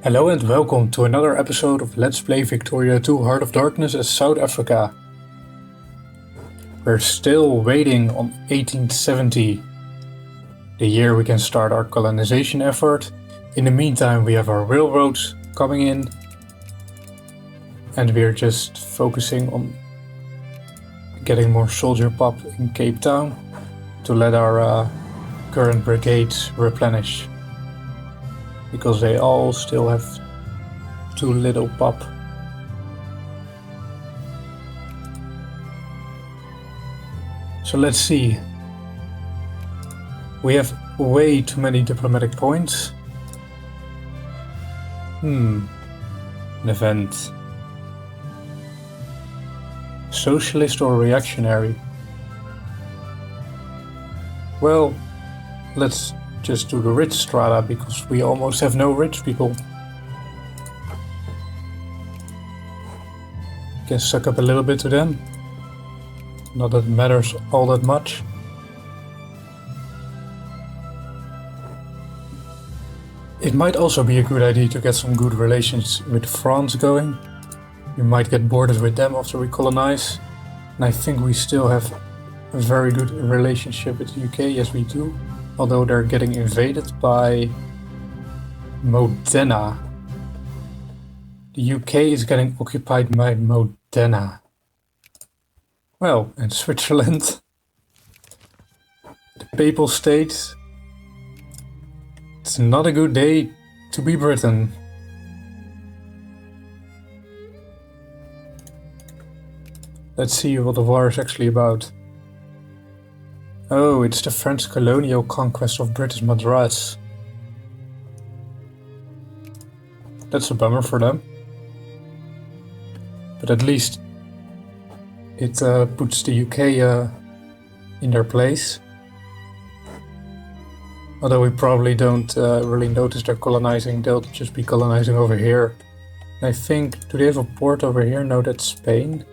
Hello and welcome to another episode of Let's Play Victoria 2 Heart of Darkness as South Africa. We're still waiting on 1870, the year we can start our colonization effort. In the meantime, we have our railroads coming in, and we're just focusing on getting more soldier pop in Cape Town to let our current brigades replenish, because they all still have too little pop. So let's see. We have way too many diplomatic points. An event. Socialist or reactionary? Well, let's just do the rich strata, because we almost have no rich people. Can suck up a little bit to them. Not that it matters all that much. It might also be a good idea to get some good relations with France going. We might get borders with them after we colonize. And I think we still have a very good relationship with the UK, yes we do. Although they're getting invaded by Modena. The UK is getting occupied by Modena. Well, and Switzerland, the Papal States. It's not a good day to be Britain. Let's see what the war is actually about. Oh, it's the French colonial conquest of British Madras. That's a bummer for them. But at least it puts the UK in their place. Although we probably don't really notice they're colonizing, they'll just be colonizing over here. And I think, do they have a port over here? No, that's Spain.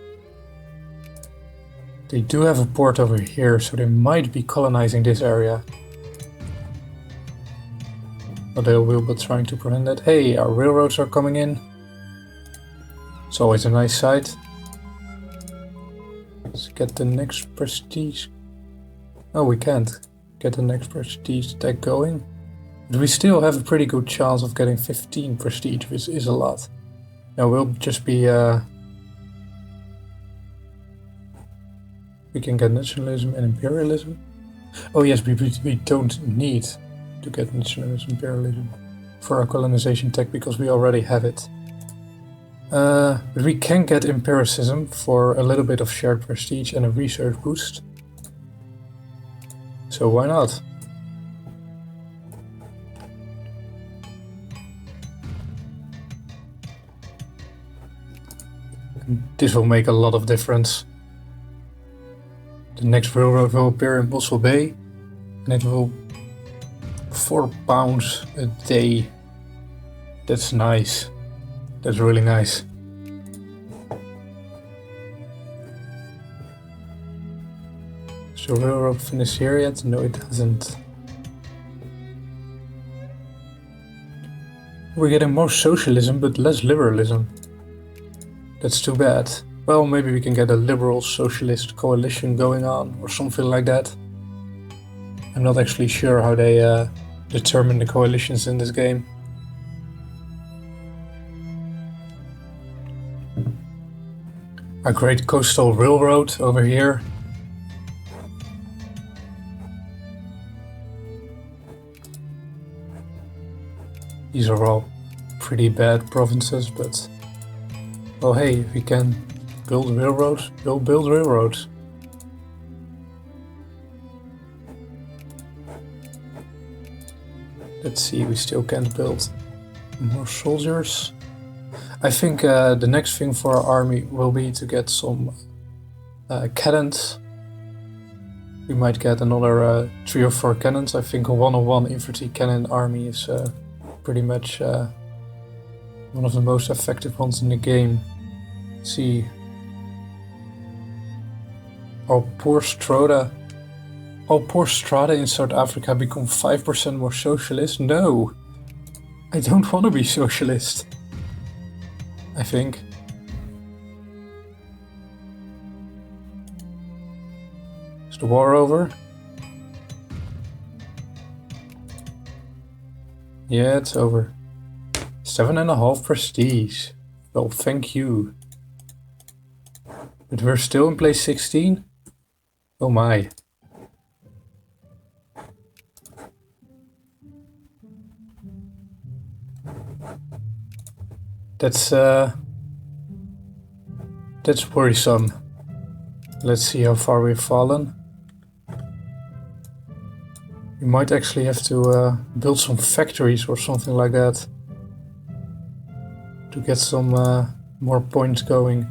They do have a port over here, so they might be colonizing this area. But they will be trying to prevent that. Hey, our railroads are coming in. It's always a nice sight. Let's get the next prestige. Oh, we can't get the next prestige tag going. But we still have a pretty good chance of getting 15 prestige, which is a lot. Now we'll just be... we can get nationalism and imperialism. Oh yes, we don't need to get nationalism and imperialism for our colonization tech, because we already have it. But we can get empiricism for a little bit of shared prestige and a research boost. So why not? This will make a lot of difference. The next railroad will appear in Mossel Bay, and it will £4 a day. That's nice. That's really nice. So railroad finished here yet? No, it hasn't. We're getting more socialism but less liberalism. That's too bad. Well, maybe we can get a liberal socialist coalition going on or something like that. I'm not actually sure how they determine the coalitions in this game. A great coastal railroad over here. These are all pretty bad provinces, but... well, hey, if we can build railroads, we'll build railroads. Let's see, we still can't build more soldiers. I think the next thing for our army will be to get some cannons. We might get another 3 or 4 cannons. I think a 1-on-1 infantry cannon army is pretty much one of the most effective ones in the game. Let's see. Oh, poor Strata. Oh, poor Strata in South Africa become 5% more socialist? No! I don't want to be socialist. I think. Is the war over? Yeah, it's over. 7.5 prestige. Well, thank you. But we're still in place 16? Oh my. That's worrisome. Let's see how far we've fallen. We might actually have to build some factories or something like that to get some more points going.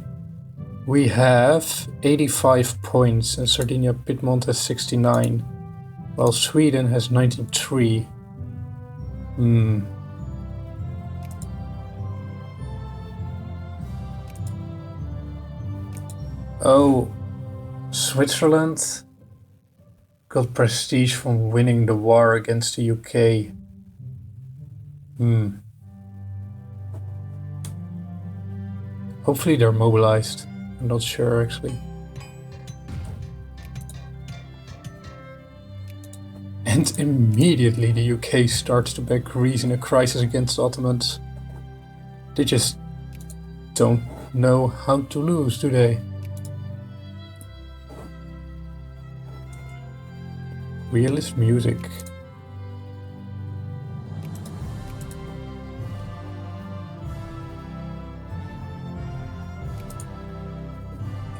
We have 85 points and Sardinia Piedmont has 69, while Sweden has 93. Oh, Switzerland got prestige from winning the war against the UK. Hopefully they're mobilized. I'm not sure actually. And immediately the UK starts to back Greece in a crisis against the Ottomans. They just don't know how to lose, do they? Realist music.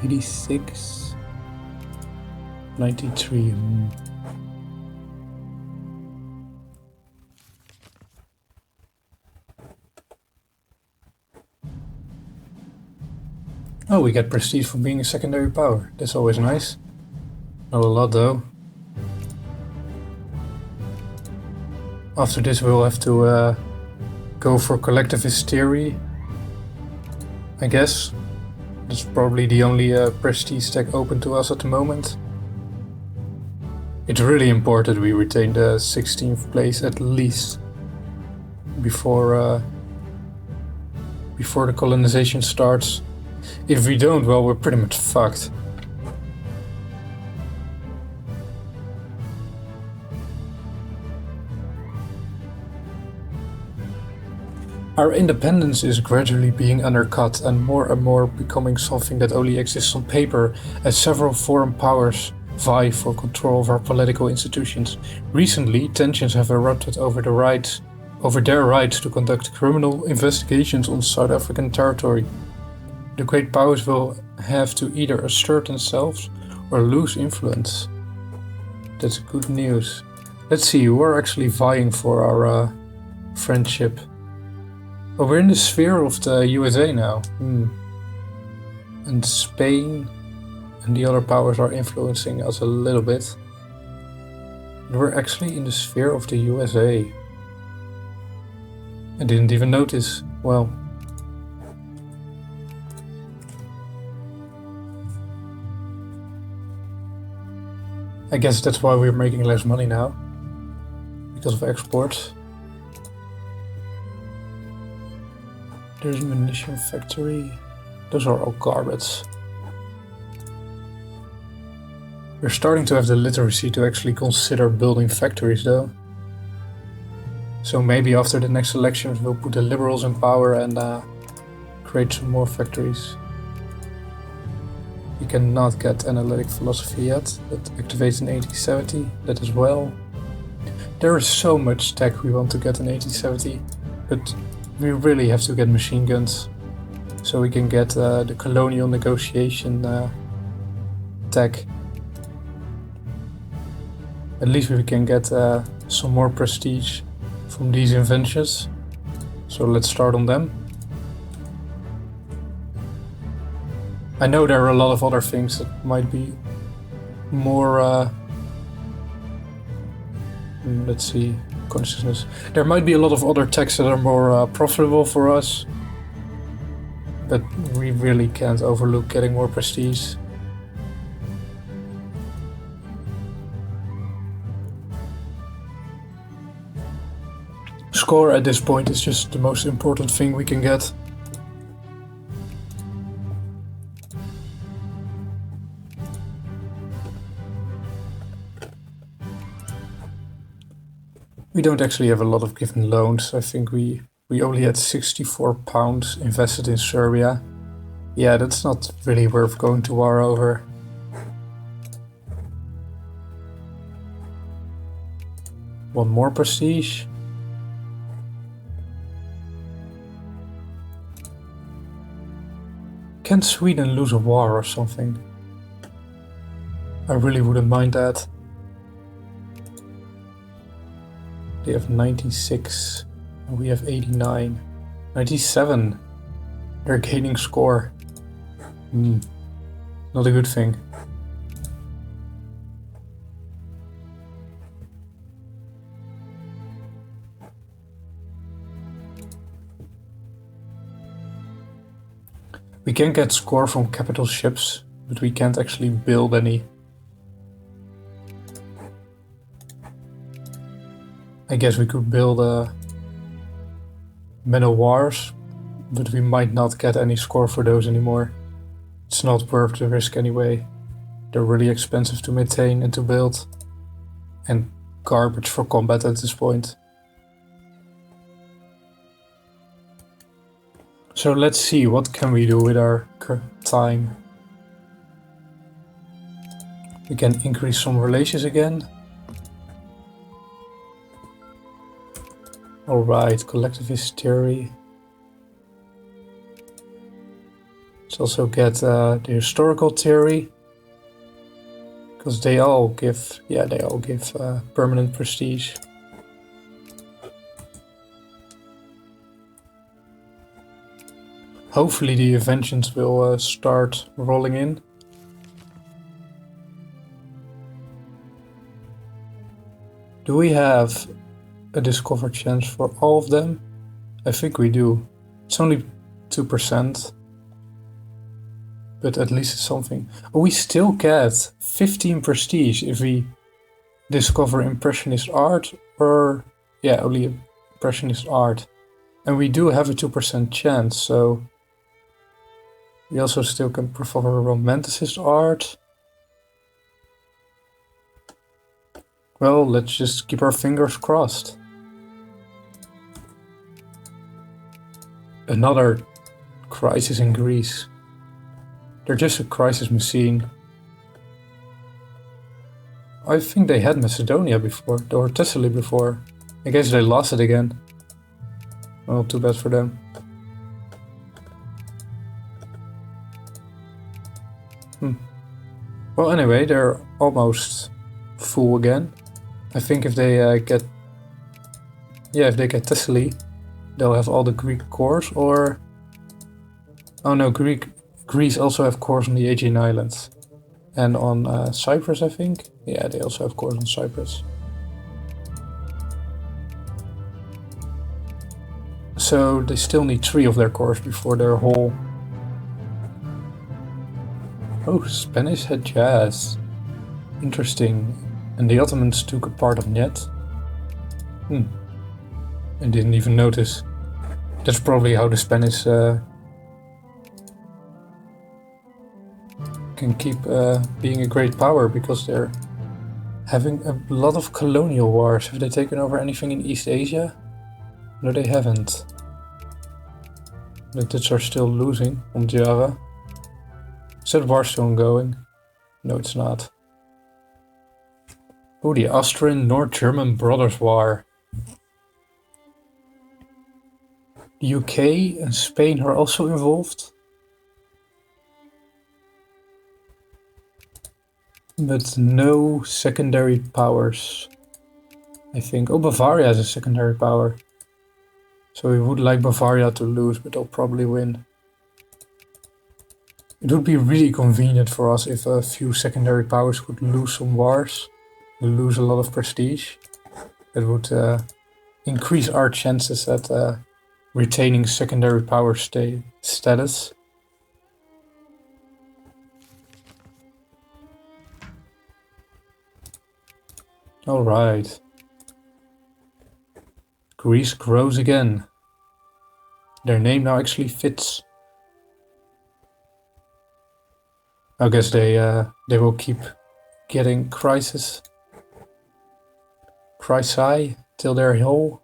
'86, 93. Oh, we get prestige from being a secondary power. That's always nice. Not a lot though. After this we'll have to go for collectivist theory, I guess. That's probably the only prestige stack open to us at the moment. It's really important we retain the 16th place at least before the colonization starts. If we don't, well, we're pretty much fucked. Our independence is gradually being undercut and more becoming something that only exists on paper, as several foreign powers vie for control of our political institutions. Recently, tensions have erupted over their rights to conduct criminal investigations on South African territory. The great powers will have to either assert themselves or lose influence. That's good news. Let's see, who are actually vying for our friendship? Oh, we're in the sphere of the USA now. And Spain and the other powers are influencing us a little bit. We're actually in the sphere of the USA. I didn't even notice. Well. I guess that's why we're making less money now. Because of exports. There's a munition factory. Those are all garbage. We're starting to have the literacy to actually consider building factories though. So maybe after the next elections we'll put the liberals in power and create some more factories. We cannot get analytic philosophy yet, but activates in 1870, that as well. There is so much tech we want to get in 1870, but we really have to get machine guns, so we can get the colonial negotiation tech. At least we can get some more prestige from these inventions, so let's start on them. I know there are a lot of other things that might be more, let's see, consciousness. There might be a lot of other techs that are more profitable for us, but we really can't overlook getting more prestige. score at this point is just the most important thing we can get. We don't actually have a lot of given loans. I think we only had £64 invested in Serbia. Yeah, that's not really worth going to war over. One more prestige. Can Sweden lose a war or something? I really wouldn't mind that. They have 96 and we have 89. 97. They're gaining score. Not a good thing. We can get score from capital ships, but we can't actually build any. I guess we could build men of wars, but we might not get any score for those anymore. It's not worth the risk anyway. They're really expensive to maintain and to build, and garbage for combat at this point. So let's see, what can we do with our time? We can increase some relations again. Alright, collectivist theory. Let's also get the historical theory. Because they all give, permanent prestige. Hopefully the inventions will start rolling in. Do we have a discover chance for all of them? I think we do. It's only 2%. But at least it's something. Oh, we still get 15 prestige if we discover Impressionist art, or yeah, only Impressionist art. And we do have a 2% chance, so we also still can perform Romanticist art. Well, let's just keep our fingers crossed. Another crisis in Greece. They're just a crisis machine. I think they had Macedonia before, or Thessaly before. I guess they lost it again. Well, too bad for them. Well, anyway, they're almost full again. I think if they get Thessaly, they'll have all the Greek cores, or... Oh no, Greece also have cores on the Aegean Islands. And on Cyprus, I think. Yeah, they also have cores on Cyprus. So they still need 3 of their cores before they're whole. Oh, Spanish had jazz. Interesting. And the Ottomans took a part of Net. I didn't even notice. That's probably how the Spanish can keep being a great power, because they're having a lot of colonial wars. Have they taken over anything in East Asia? No, they haven't. The Dutch are still losing on Java. Is that war still ongoing? No, it's not. Oh, the Austrian-North German Brothers War. The UK and Spain are also involved. But no secondary powers, I think. Oh, Bavaria has a secondary power. So we would like Bavaria to lose, but they'll probably win. It would be really convenient for us if a few secondary powers would lose some wars, lose a lot of prestige. It would increase our chances at retaining secondary power status. Alright. Greece grows again. Their name now actually fits. I guess they will keep getting crisi till they're whole.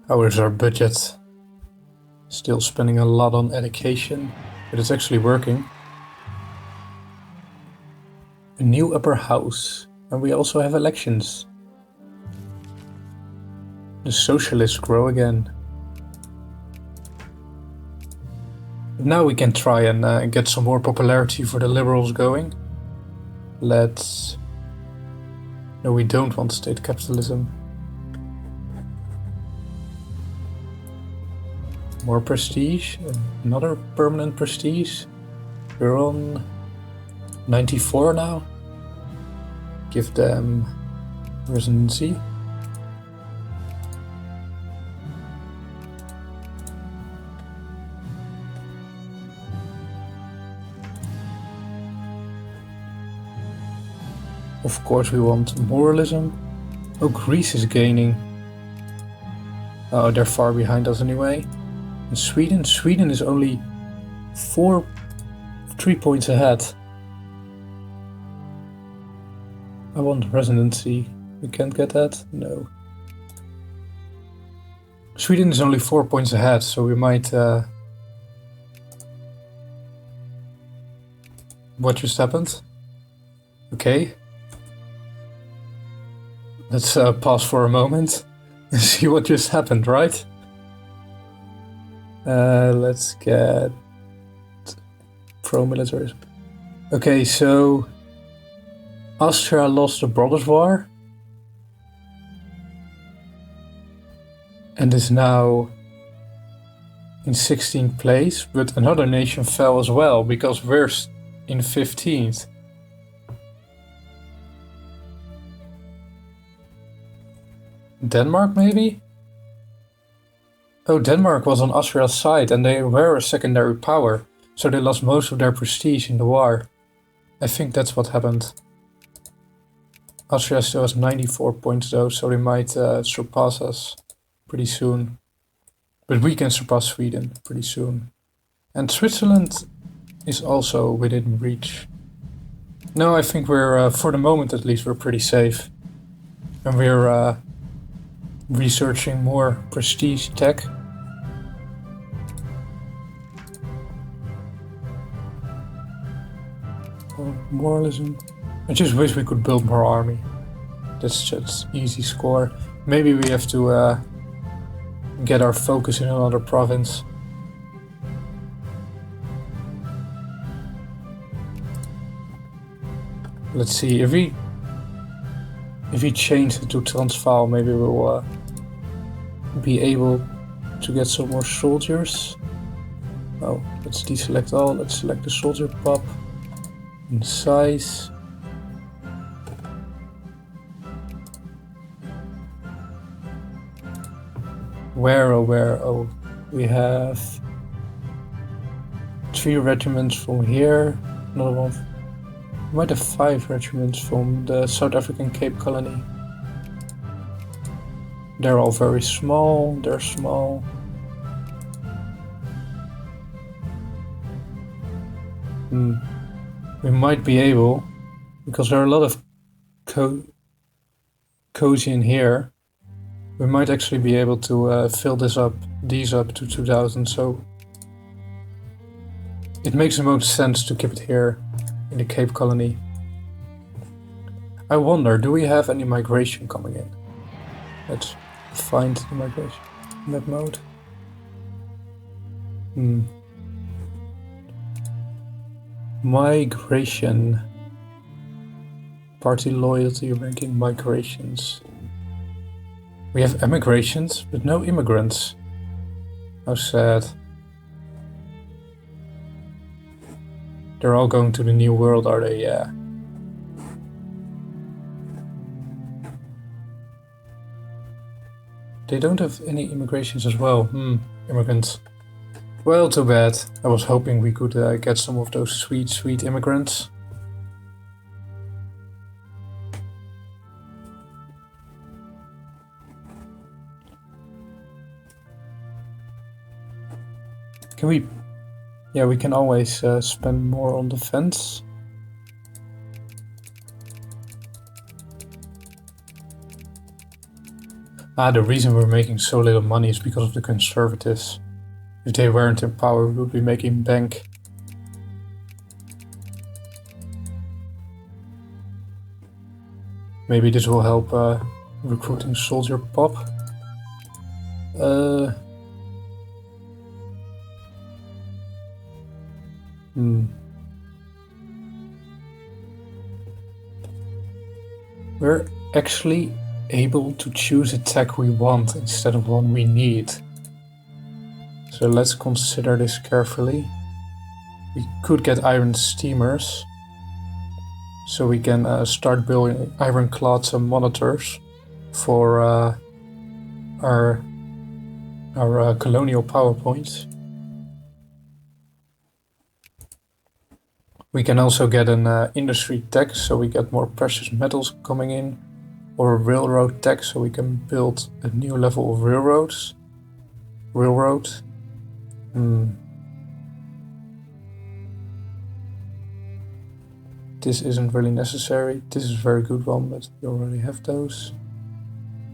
How is our budget? Still spending a lot on education, but it's actually working. A new upper house, and we also have elections. The socialists grow again. But now we can try and get some more popularity for the liberals going. Let's... No, we don't want state capitalism. More prestige, another permanent prestige. We're on 94 now. Give them residency. Of course we want moralism. Oh, Greece is gaining. Oh, they're far behind us anyway. And Sweden is only 3 points ahead. I want residency. We can't get that? No. Sweden is only 4 points ahead, so we might... What just happened? Okay. Let's pause for a moment and see what just happened, right? Let's get pro-militarism. Okay, so Austria lost the Brothers' War and is now in 16th place, but another nation fell as well because we're in 15th. Denmark, maybe? Oh, Denmark was on Austria's side and they were a secondary power, so they lost most of their prestige in the war. I think that's what happened. Austria still has 94 points though, so they might surpass us pretty soon. But we can surpass Sweden pretty soon. And Switzerland is also within reach. No, I think we're, for the moment at least, we're pretty safe. And we're researching more prestige tech. Or moralism. I just wish we could build more army. That's just easy score. Maybe we have to get our focus in another province. Let's see, if we change it to Transvaal, maybe we'll be able to get some more soldiers. Oh, let's deselect all. Let's select the soldier pop in size. Where? Oh, we have 3 regiments from here. Another one. We might have 5 regiments from the South African Cape Colony. They're all very small. They're small. We might be able, because there are a lot of cozy in here. We might actually be able to fill these up to 2000. So it makes the most sense to keep it here in the Cape Colony. I wonder, do we have any migration coming in? Let's find the migration map mode. Migration. Party loyalty ranking migrations. We have emigrations, but no immigrants. How sad. They're all going to the New World, are they? Yeah. They don't have any immigrations as well. Immigrants. Well, too bad. I was hoping we could get some of those sweet, sweet immigrants. Can we... Yeah, we can always spend more on defense. The reason we're making so little money is because of the conservatives. If they weren't in power, we would be making bank. Maybe this will help recruiting soldier pop. We're actually able to choose a tech we want instead of one we need. So let's consider this carefully. We could get iron steamers, so we can start building ironclads and monitors for our colonial PowerPoints. We can also get an industry tech, so we get more precious metals coming in, or a railroad tech, so we can build a new level of railroads. Railroad. This isn't really necessary. This is a very good one, but we already have those.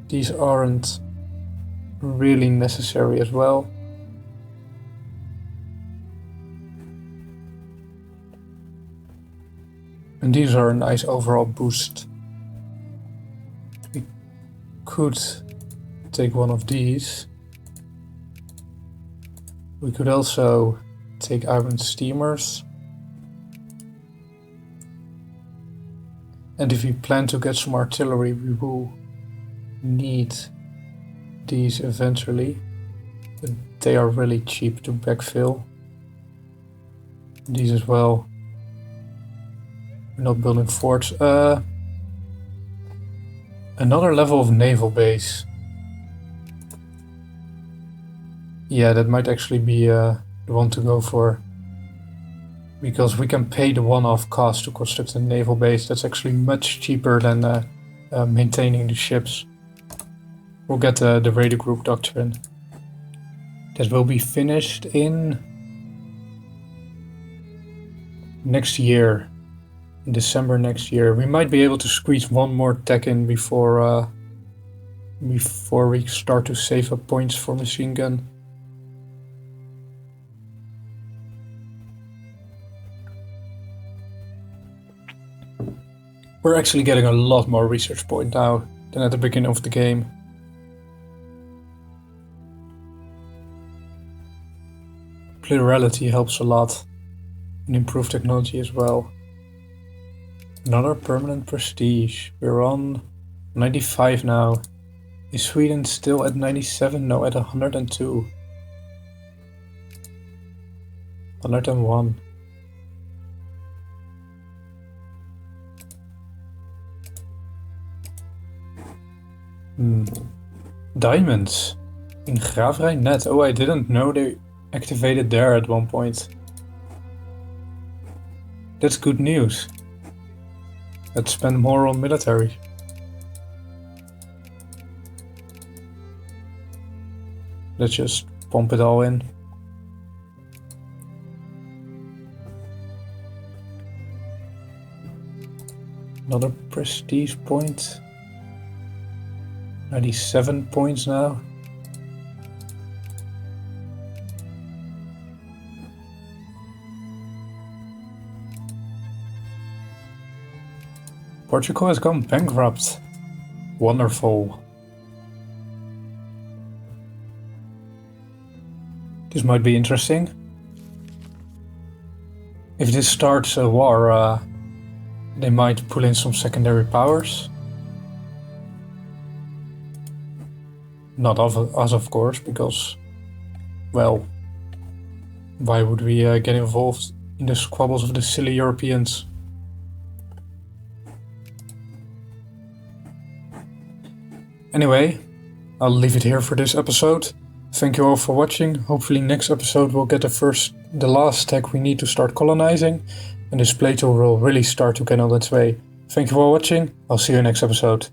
These aren't really necessary as well. And these are a nice overall boost. We could take one of these. We could also take iron steamers. And if we plan to get some artillery, we will need these eventually. But they are really cheap to backfill. These as well. We're not building forts. Another level of naval base. Yeah, that might actually be the one to go for. Because we can pay the one-off cost to construct a naval base. That's actually much cheaper than maintaining the ships. We'll get the Raider Group Doctrine. That will be finished in next year. In December next year. We might be able to squeeze one more tech in before we start to save up points for machine gun. We're actually getting a lot more research point now than at the beginning of the game. Plurality helps a lot, and improved technology as well. Another permanent prestige. We're on 95 now. Is Sweden still at 97? No, at 102. 101. Diamonds in Graverij Net. Oh, I didn't know they activated there at one point. That's good news. Let's spend more on military. Let's just pump it all in. Another prestige point. 97 points now. Portugal has gone bankrupt. Wonderful. This might be interesting. If this starts a war, they might pull in some secondary powers. Not us, of course, because, well, why would we get involved in the squabbles of the silly Europeans? Anyway, I'll leave it here for this episode. Thank you all for watching. Hopefully next episode we'll get the last tech we need to start colonizing, and this playthrough will really start to get on its way. Thank you for watching. I'll see you next episode.